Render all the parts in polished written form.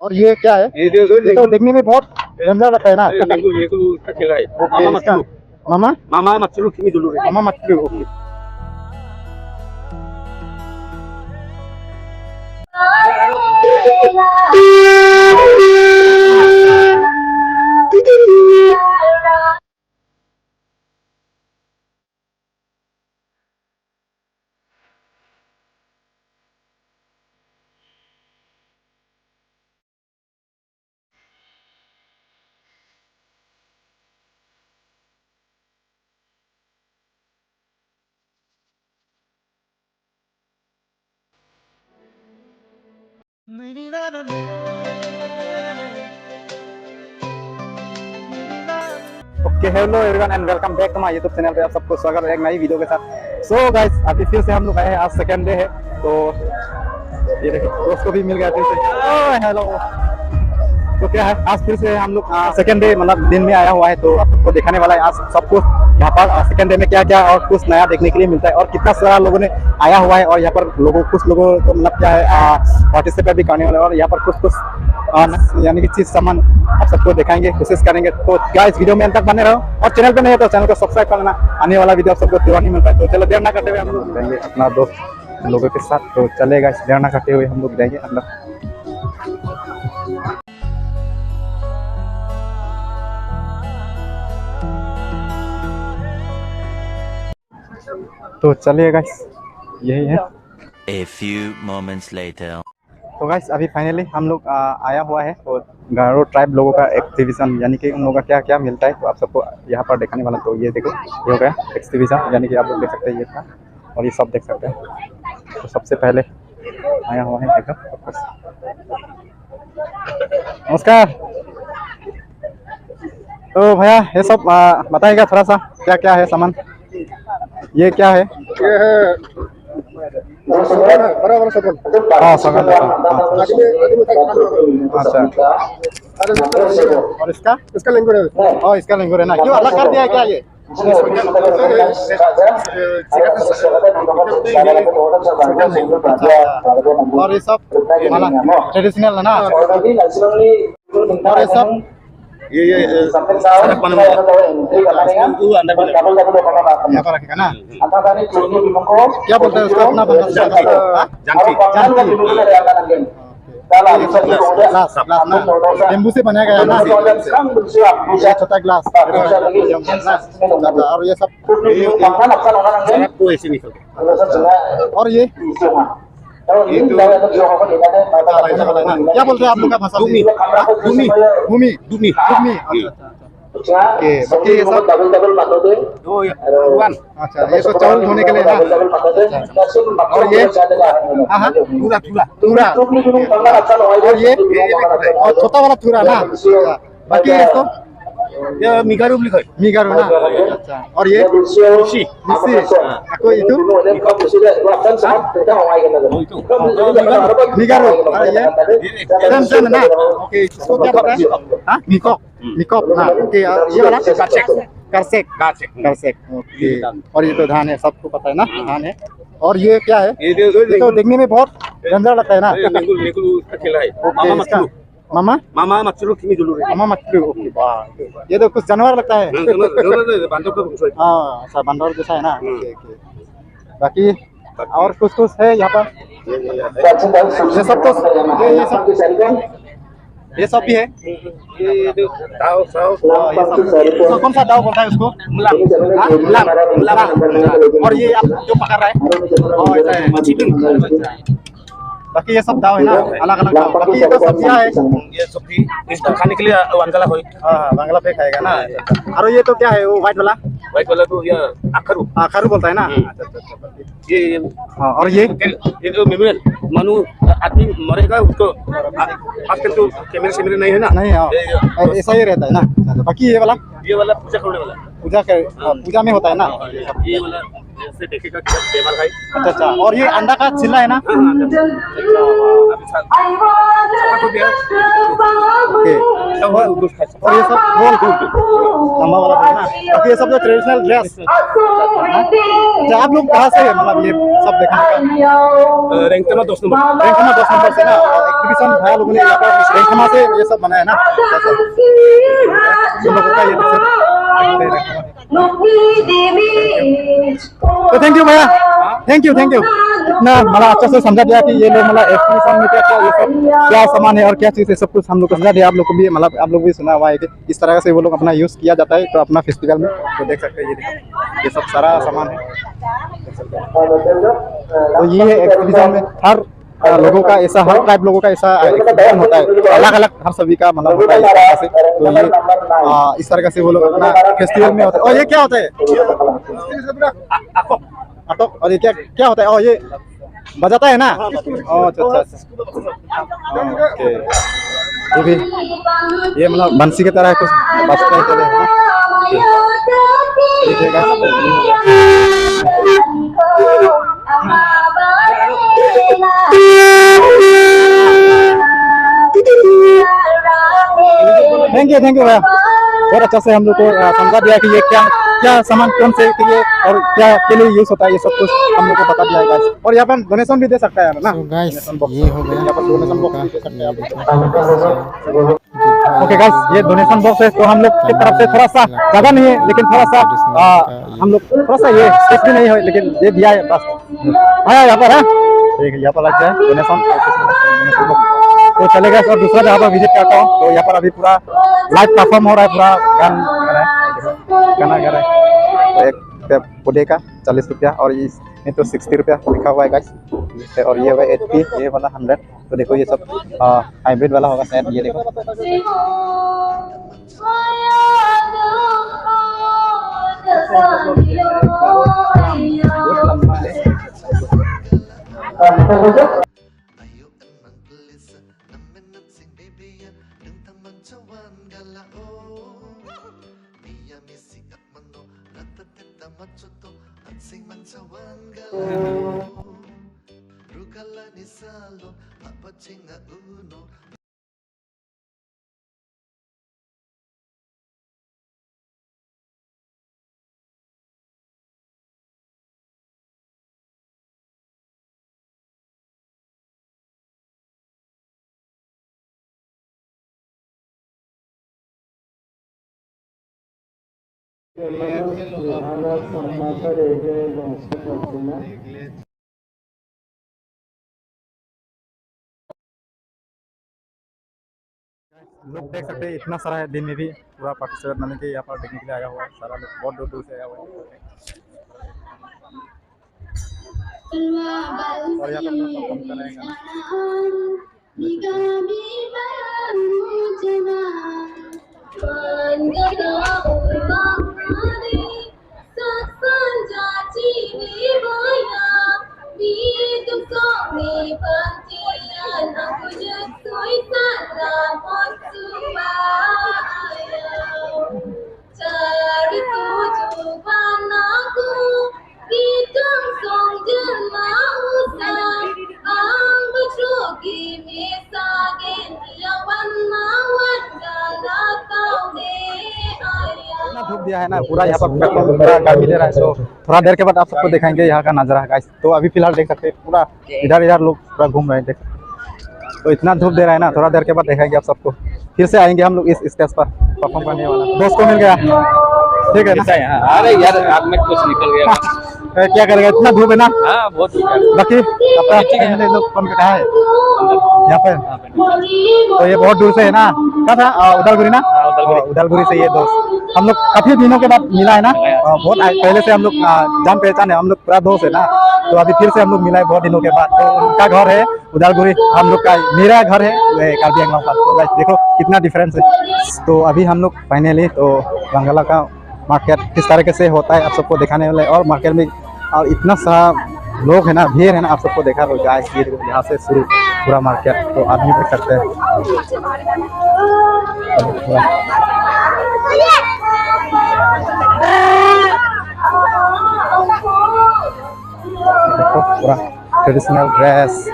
और ये क्या है? ये तो देखने में बहुत डेंजर लगता है ना। ओके मामा मामा मछलू kimi dulu मामा मछली। Okay okay hello everyone and welcome back to my YouTube channel पे आप सबको स्वागत है एक नई वीडियो के साथ। सो गाइस अभी फिर से हम लोग आए हैं, आज सेकंड डे है तो ये देखो दोस्त को भी मिल गया फिर से। हेलो तो क्या है आज फिर से हम लोग सेकंड डे मतलब दिन में आया हुआ है तो आपको दिखाने वाला है आज सब कुछ यहाँ पर सेकंड डे में क्या क्या और कुछ नया देखने के लिए मिलता है और कितना सारा लोगों ने आया हुआ है और यहाँ पर कुछ लोगों को मतलब क्या है पार्टिसिपेट भी करने वाले और यहाँ पर कुछ यानी कि चीज सामान आप सबको दिखाएंगे, कोशिश करेंगे। तो क्या इस वीडियो में अंत तक बने रहो और चैनल पे नहीं है तो चैनल को सब्सक्राइब कर लेना, आने वाला वीडियो आप सबको तुरंत ही मिलता है। तो चलो देर ना करते हुए हम लोग जाएंगे अपना दोस्त लोगों के साथ। तो चलेगा देर ना करते हुए हम लोग जाएंगे अंदर। तो चलिए गाइस यही है। A few moments later. तो गाइस अभी फाइनली हम लोग आया हुआ है और गारो ट्राइब लोगों का एक्सहिबिशन यानी कि उन लोगों का क्या क्या मिलता है तो आप सबको यहाँ पर दिखाने वाला। तो ये देखो ये हो गया एक्सहिबिशन यानी कि आप लोग देख सकते हैं ये था और ये सब देख सकते हैं। तो सबसे पहले आया हुआ है देखो। नमस्कार। तो भैया ये सब बताइएगा थोड़ा सा क्या क्या है सामान। ये क्या है? ये है बड़ा सगन। हाँ सगन। अच्छा और इसका लंगूर है। हाँ इसका लंगूर है ना, क्यों अलग कर दिया है क्या ये? और ये सब ट्रेडिशनल है ना। और ये सब ये यहाँ पर रखेगा ना। क्या बोलते हैं उसका अपना नींबू से बनाया गया ना छोटा ग्लास। और ये सब और ये क्या बोलते हैं आप लोग का भाषा? भूमि। ये सब अच्छा ये तो चावल धोने के लिए ना। और ये थूरा और ये और छोटा वाला थूरा ना। बाकी ये तो मिगारू ना। अच्छा और ये मिसी कोई itu मिगारू और ये सेम ना। ओके इसको क्या बोलते हैं? हाँ निकोप हाँ। ओके ये वाला करसेक। ओके और ये तो धान है, सबको पता है ना धान है। और ये क्या है? ये तो देखने में बहुत डेंजर लगता है ना। मामा मछलू kimi dulu मामा मछली। ओके वाह ये तो कुछ जानवर लगता है। हाँ अच्छा बंदर जैसा है ना। ओके बाकी और कुछ है यहाँ पर। ये सब तो ये सब भी है। कौन सा दाव बोलता है उसको? और ये आप जो पकड़ रहा है बाकी ये सब दाव है ना अलग अलग दाव। बाकी ये तो सब्जियां है। ये सब्जी इसको खाने के लिए वांगला होई। हाँ वांगला पे खाएगा ना। और ये तो क्या है वो व्हाइट वाला तो ये आखरू बोलता है ना। ये हाँ और ये जो मेमोरियल मानो आदमी मरेगा उसको आजकल तो कैमरे से नहीं है ना। नहीं हाँ ऐसा ही रहता है ना। बाकी ये वाला पूजा करने वाला पूजा में होता है ना। ये वाला जैसे देखेगा क्या बेमार भाई। अच्छा और ये अंडा का छिल्ला है ना। को दिया ओके और दूध खाए और ये सब गोल लंबा वाला था ना बाकी ये सब जो ट्रेडिशनल ड्रेस अच्छा आप लोग कहाँ से है मतलब ये सब देखने का रैंकना 10 नंबर रैंकमा 10 नंबर से ना एग्जीबिशन भाई लोगों ने यहाँ पर रैंकमा से ये सब बनाया ना हम लोगों का ये तो थैंक यू भैया थैंक यू इतना मतलब अच्छा से समझा दिया कि ये लोग मतलब एग्जीबिशन में क्या ये सब क्या सामान है और क्या चीज़ है सब कुछ हम लोग को समझा दिया आप लोग को भी मतलब आप लोग भी सुना हुआ है कि इस तरह से वो लोग अपना यूज़ किया जाता है तो अपना फेस्टिवल में तो देख सकते हैं ये देखो ये सब सारा सामान है तो ये एग्जीबिशन में हर लोगों का ऐसा हर टाइप लोगों का ऐसा एग्जीबिशन होता है अलग अलग हर सभी का मतलब होता है इस तरह से तो ये इस तरह से वो लोग अपना फेस्टिवल में होता है और ये क्या होता है अटक और ये क्या होता है और ये बजाता है ना अच्छा ओके ये भी ये मतलब बंसी की तरह है कुछ बजता है तरह थैंक यू भैया बहुत अच्छा से हम लोग को समझा दिया कि ये क्या सामान कौन से के लिए और क्या के लिए यूज होता है ये सब कुछ हम लोग को बता दिया है गाइस और यहाँ पर डोनेशन भी दे सकता है ना गाइस ये हो गया यहाँ पर डोनेशन बॉक्स भी दे सकते हैं ओके गाइस ये डोनेशन बॉक्स है तो हम लोग की तरफ से थोड़ा सा ज्यादा नहीं है लेकिन थोड़ा सा हम लोग थोड़ा सा ये स्पेस भी नहीं है लेकिन ये दिया है बस आया यहाँ पर है ठीक है यहाँ पर लग जाए डोनेशन तो चलेगा और दूसरा जगह पर विजिट करता हूँ तो यहाँ पर अभी पूरा लाइव परफॉर्म हो रहा है पूरा गाना गा रहा है तो एक पुडे का 40 रुपया और इसमें तो 60 रुपया लिखा हुआ है गाइस और ये हुआ 80 ये वाला 100 तो देखो ये सब हाइब्रिड वाला होगा शायद ये देखो बहुत लंबा है लोग देख सकते हैं इतना सारा है दिन में भी पूरा पार्टिसिपेट माने कि यहाँ पर देखने के लिए आया हुआ है सारा लोग बहुत दूर दूर से आया हुआ है और यहाँ पर परफॉर्म कर रहे हैं धूप दिया है ना पूरा यहाँ पर पूरा गर्मी दे रहा है तो थोड़ा देर के बाद आप सबको दिखाएंगे यहाँ का नजारा गाइस तो अभी फिलहाल देख सकते हैं पूरा इधर लोग पूरा घूम रहे हैं देख तो इतना धूप दे रहा है ना थोड़ा देर के बाद दिखाएंगे आप सबको फिर से आएंगे हम लोग इस स्टेज पर परफॉर्म करने वाला दोस्त को मिल गया ठीक है ना अरे यार आग में कुछ निकल गया क्या करेगा इतना धूप है ना बहुत बाकी अपना लोग कौन कहाँ है यहाँ पर तो ये बहुत दूर से है ना कहाँ था उदालगुरी ना उदालगुरी से ये दोस्त हम लोग काफी दिनों के बाद मिला है ना बहुत पहले से हम लोग जान पहचान है हम लोग पूरा दोस्त है ना तो अभी फिर से हम लोग मिला है बहुत दिनों के बाद तो उनका घर है उदालगुरी हम लोग का मेरा घर है कार्बी आंगलाव का तो देखो कितना डिफरेंस है तो अभी हम लोग फाइनली तो बंगाला का मार्केट किस तरीके से होता है आप सबको दिखाने वाले और मार्केट में और इतना सारा लोग है ना भीड़ है ना आप सबको देखा लो गाइस ये देखो यहाँ से शुरू पूरा मार्केट तो आदमी देख सकते हैं देखो पूरा ट्रेडिशनल ड्रेस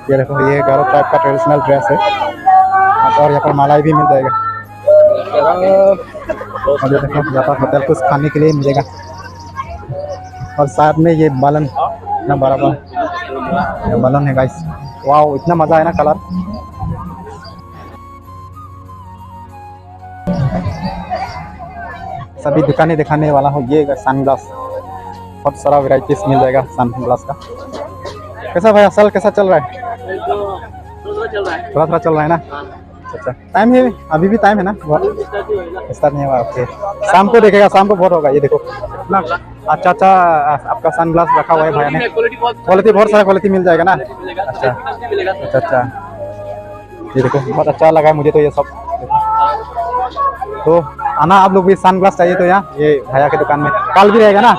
ये देखो, ये गारो टाइप का ट्रेडिशनल ड्रेस है और यहाँ पर मालाई भी मिल जाएगा। और ये देखो, यहाँ पर होटल कुछ खाने के लिए मिलेगा और साथ में ये बालन ना बराबर ये बालन है गाइस। वाओ, इतना मजा है ना कलर। सभी दुकानें दिखाने वाला हूँ। ये सनग्लास, बहुत सारा वेराइटीज मिल जाएगा सनग्लास का। कैसा भैया, साल कैसा चल रहा है? थोड़ा थोड़ा चल रहा है ना। अच्छा, टाइम है अभी भी, टाइम है ना, स्टार्ट नहीं हुआ। ओके, शाम को देखेगा, शाम को बहुत होगा। ये देखो ना, अच्छा अच्छा आपका सनग्लास रखा हुआ है भैया ने। क्वालिटी बहुत सारा क्वालिटी मिल जाएगा ना। अच्छा अच्छा अच्छा, ये देखो बहुत अच्छा लगा है मुझे तो ये सब। तो आना आप लोग भी, सनग्लास चाहिए तो यहाँ ये भैया की दुकान में। कल भी रहेगा ना,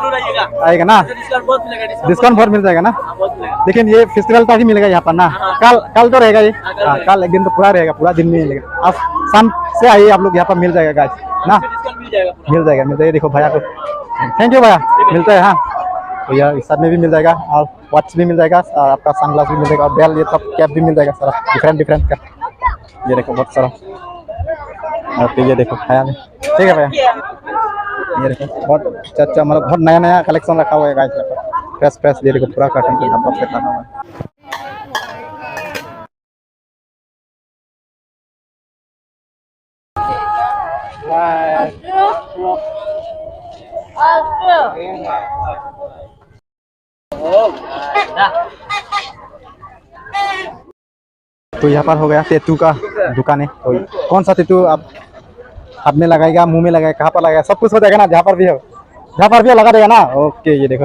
आएगा ना, डिस्काउंट बहुत मिल जाएगा ना। लेकिन ये फेस्टिवल तक ही मिलेगा यहाँ पर ना। कल तो रहेगा ये। हाँ, कल एक दिन तो पूरा रहेगा, पूरा दिन में मिलेगा। आप शाम से आइए, आप लोग यहाँ पर मिल जाएगा गाइस ना। मिल जाएगा। देखो भैया को थैंक यू भैया, मिलता है। हाँ, तो यार इस साथ में भी मिल जाएगा और वॉच भी मिल जाएगा और आपका सनग्लास भी मिल जाएगा और बेल, ये सब कैप भी मिल जाएगा सारा डिफरेंट का। ये देखो बहुत सारा। और तो ये देखो भैया में, ठीक है भैया। ये देखो बहुत अच्छा मतलब बहुत नया नया कलेक्शन रखा हुआ है गाइस, फ्रेश। ये देखो पूरा कार्टन के डब्बा पे रखा हुआ है। तो यहाँ पर हो गया टैटू का दुकान है। तो कौन सा टैटू आप हाथ में लगाएगा, मुंह में लगाएगा, कहाँ पर लगाएगा, सब कुछ हो जाएगा ना। जहाँ पर भी हो लगा देगा ना। ओके, ये देखो।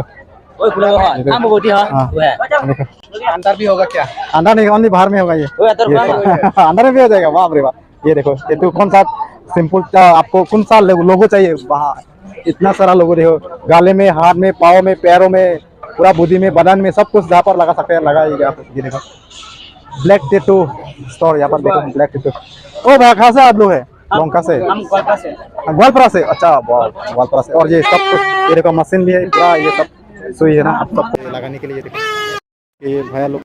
अंदर भी होगा क्या? अंदर नहीं, ओनली बाहर में होगा ये अंदर में भी हो जाएगा। बाप रे बाप। ये देखो टैटू कौन सा सिंपल आपको कौन सा लोगो चाहिए, इतना सारा लोगो देखो, गाले में, हाथ में, पाँव में, पैरों में, पूरा बॉडी में, बदन में, सब कुछ जहाँ पर लगा सकते हैं लगाइएगा आप। ये देखो ब्लैक टैटू स्टोर, यहाँ पर देखो ब्लैक टैटू। ओ भाई, कहाँ से आप लोग है? लंका से, ग्वालपारा से। अच्छा, ग्वालपारा से। और ये सब कुछ, ये देखो मशीन भी है पूरा, ये सब सुई है ना आप सबको लगाने के लिए। ये देखो ये भैया लोग,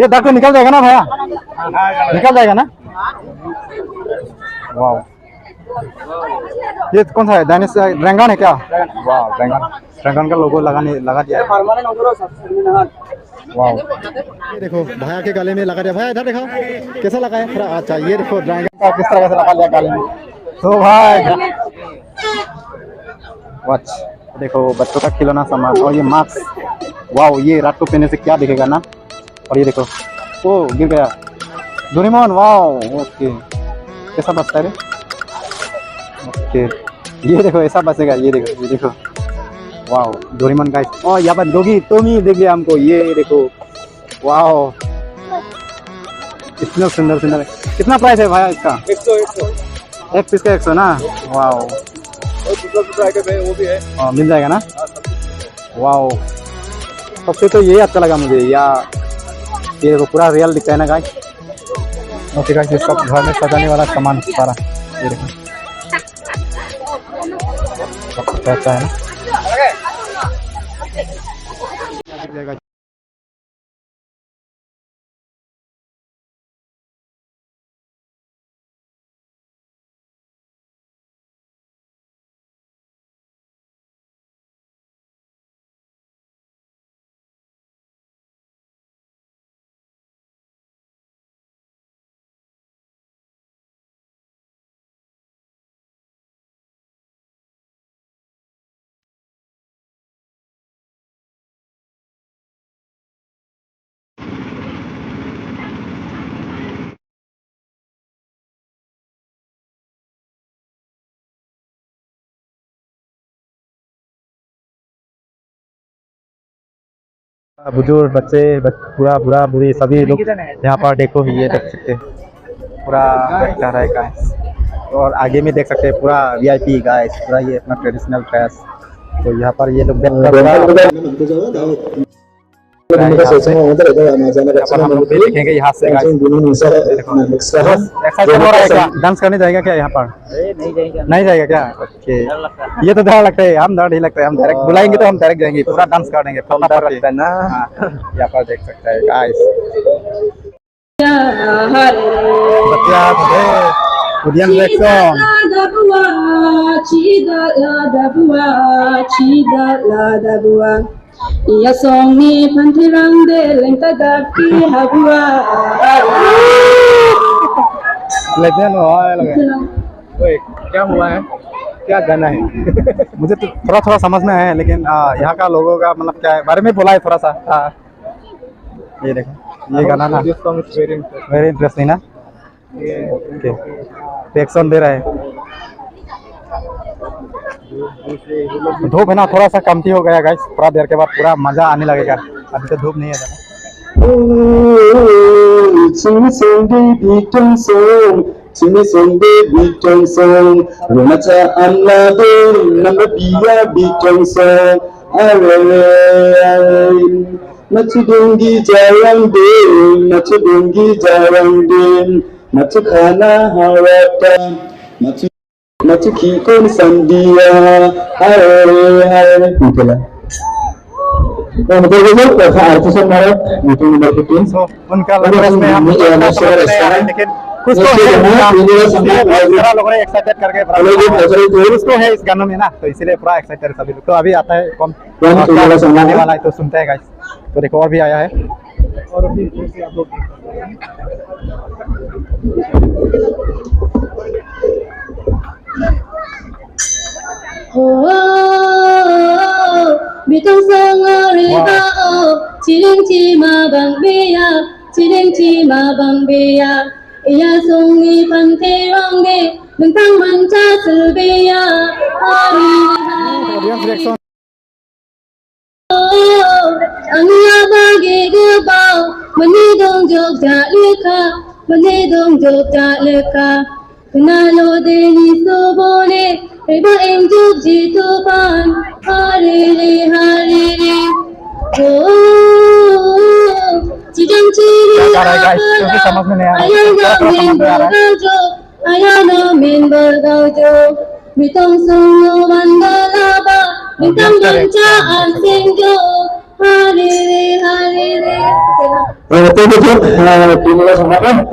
ये दाग तो निकल जाएगा ना भैया? निकल जाएगा ना। वाह, ये कौन सा है? दानिश ड्रैगन है क्या? वाह, ड्रैगन का लोगो लगा दिया। वाह, ये देखो भैया के गले में लगा दिया। भैया इधर देखो कैसा लगा है। अच्छा, ये देखो ड्रैगन का किस तरह से लगा लिया गले में। तो भाई वॉच देखो, बच्चों का खिलौना सामान और ये मास्क। वाह, ये रात को पहनने से क्या दिखेगा ना। और ये देखो, ओ गिर गया डोरेमोन। वाह, ओके, कैसा बचता है रे। ओके, ये देखो ऐसा बचेगा। ये देखो वाह, डोरेमोन गाइस। और यहाँ पर डॉगी टॉमी देख लिया हमको। ये देखो वाह, इतना सुंदर। कितना प्राइस है भाई इसका? 100 एक पीस का 100 ना। वाह, वो भी है। मिल जाएगा ना। वाह, सबसे तो ये अच्छा लगा मुझे। या ये देखो पूरा रियल दिखता है ना गाइस। ओके गाइस, ये सब घर में सजाने वाला सामान सारा। ये देखो अच्छा है ना। बुजुर्ग बच्चे पूरा बुरा बुरी सभी लोग यहाँ पर देखो। ये देख सकते पूरा अच्छा रहेगा। और आगे में देख सकते हैं पूरा VIP गाइस, पूरा ये अपना ट्रेडिशनल ड्रेस। तो यहाँ पर ये लोग पर हम लोग भी देखेंगे यहाँ से एक्साइटेड हो रहा है क्या? डांस करने जाएगा क्या यहाँ पर? नहीं जाएगा क्या? ओके, ये तो डर लगता है, हम डर नहीं लगता है, हम डायरेक्ट बुलाएंगे तो हम डायरेक्ट जाएंगे, पूरा डांस कर देंगे। डर लगता है ना, यहाँ पर देख सकते हैं गाइस, बच्चा उदियन reaction Ia song ni pantirang de lengta dapi habua. लेते हैं ओए क्या हुआ है, क्या गाना है? मुझे तो थोड़ा थोड़ा समझ में है, लेकिन यहाँ का लोगों का मतलब क्या है बारे में बोला है थोड़ा सा। ये देखो, ये गाना ना वेरी इंटरेस्टिंग ना। ओके, रिएक्शन दे रहा है। धूप है ना, थोड़ा सा कमती हो गया गाइस, थोड़ा देर के बाद पूरा मजा आने लगेगा। अभी तो धूप नहीं है ज़्यादा। Natukikon sandia hai itulah. Nah, betul-betul bahasa artis हमारा itu nomor 15. So उनका लैंग्वेज में हम लेकिन कुछ तो है, लोगों ने एक्साइटेड करके कुछ तो है इस गानों में ना, तो इसीलिए पूरा एक्साइटेड सभी लोग। तो अभी आता है कौन गाने वाला है, तो सुनते हैं गाइस। तो देखो और भी आया है, और अभी जैसे आप लोग Bitong sangariba Ciling cima bang beya Ciling cima bang beya Ia sungi pantai rongge Bentang manca sebeya Angya bagi gebau Menidong Jogja leka Menidong Jogja leka Kenalo deni sobole Eba enjuk jitupan Hariri hariri Oh Cidang ciri Ayana min bergaujo Ayana min bergaujo Bitong sungguh bandalaba Bintang bancaan singjo Hariri hariri. Betul-betul terima kasih banyak.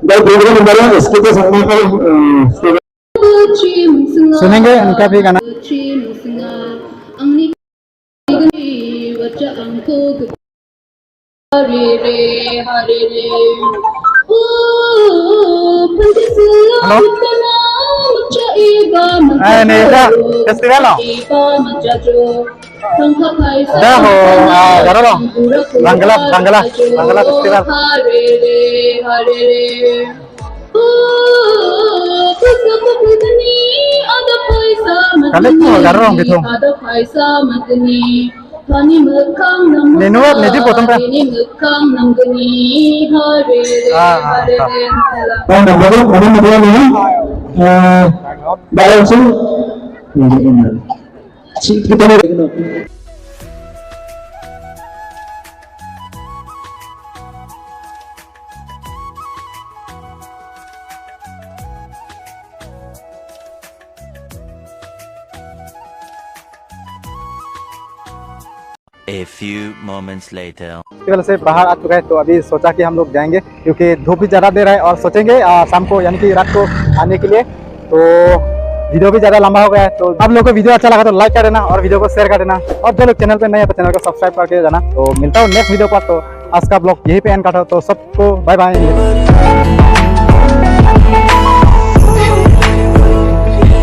Dan juga kembali kita sama सुनेंगे उनका भी गाना। Festival Ranggala festival. Kali itu garong gitu. Nenuat nanti potong kan? A few moments later. Festival से बाहर आ चुका है, तो अभी सोचा कि हम लोग जाएंगे क्योंकि धूप भी ज़्यादा दे रहा है, और सोचेंगे शाम को यानी कि रात को आने के लिए। तो वीडियो भी ज़्यादा लंबा हो गया है, तो आप लोगों को वीडियो अच्छा लगा तो लाइक कर देना और वीडियो को शेयर कर देना, और जो लोग चैनल पे नए हैं तो चैनल को सब्सक्राइब करके जाना। तो मिलता हूँ नेक्स्ट वीडियो पर। तो आज का ब्लॉग यहीं पे एंड करता हूँ, तो सबको बाय बाय।